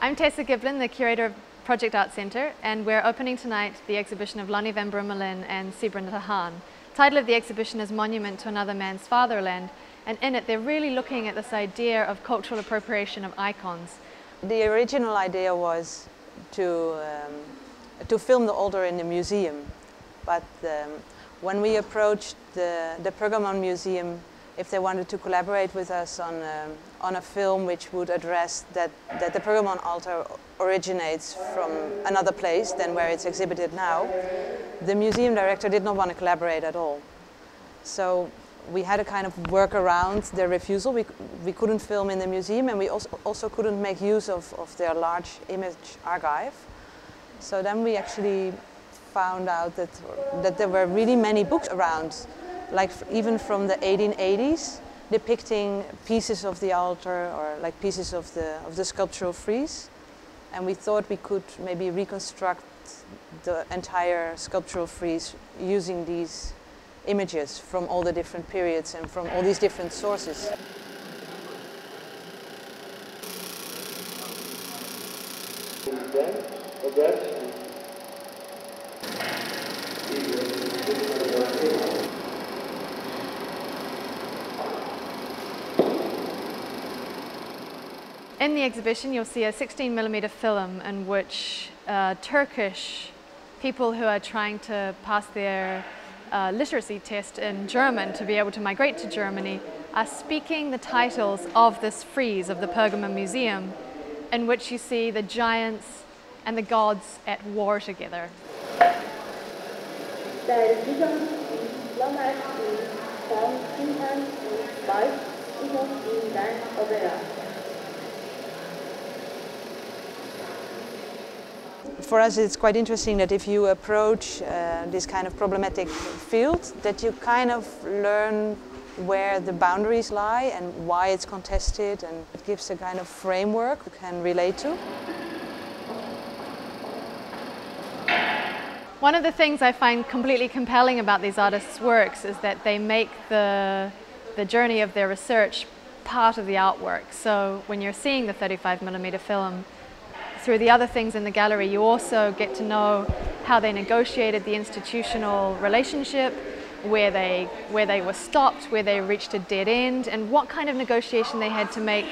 I'm Tessa Giblin, the curator of Project Art Centre, and we're opening tonight the exhibition of Lonnie van Brummelen and Siebren at Haan. The title of the exhibition is Monument to Another Man's Fatherland, and in it they're really looking at this idea of cultural appropriation of icons. The original idea was to film the altar in the museum, but when we approached the Pergamon Museum, if they wanted to collaborate with us on a film which would address that the Pergamon altar originates from another place than where it's exhibited now, the museum director did not want to collaborate at all. So we had to kind of work around their refusal. We couldn't film in the museum, and we also couldn't make use of their large image archive. So then we actually found out that there were really many books around, like even from the 1880s, depicting pieces of the altar or like pieces of the sculptural frieze. And we thought we could maybe reconstruct the entire sculptural frieze using these images from all the different periods and from all these different sources. In the exhibition you'll see a 16mm film in which Turkish people who are trying to pass their literacy test in German to be able to migrate to Germany are speaking the titles of this frieze of the Pergamon Museum, in which you see the giants and the gods at war together. For us it's quite interesting that if you approach this kind of problematic field, that you kind of learn where the boundaries lie and why it's contested, and it gives a kind of framework you can relate to. One of the things I find completely compelling about these artists' works is that they make the journey of their research part of the artwork. So when you're seeing the 35mm film, through the other things in the gallery, you also get to know how they negotiated the institutional relationship, where they were stopped, where they reached a dead end, and what kind of negotiation they had to make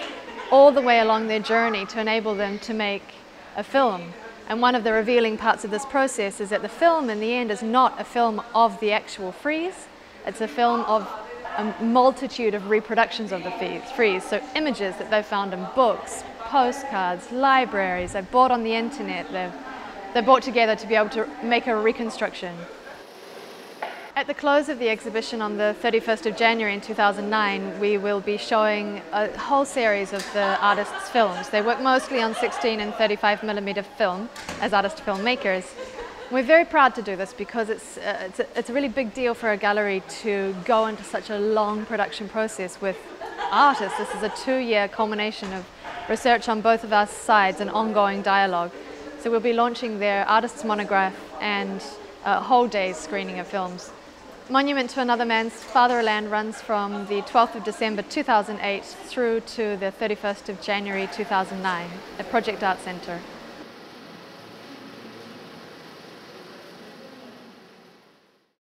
all the way along their journey to enable them to make a film. And one of the revealing parts of this process is that the film in the end is not a film of the actual frieze, it's a film of a multitude of reproductions of the frieze, so images that they found in books, postcards, libraries, they've bought on the internet, they're brought together to be able to make a reconstruction. At the close of the exhibition on the 31st of January in 2009, we will be showing a whole series of the artists' films. They work mostly on 16 and 35mm film as artist filmmakers. We're very proud to do this because it's a really big deal for a gallery to go into such a long production process with artists. This is a 2-year culmination of research on both of our sides and ongoing dialogue. So we'll be launching their artists' monograph and a whole day's screening of films. Monument to Another Man's Fatherland runs from the 12th of December 2008 through to the 31st of January 2009 at Project Art Centre.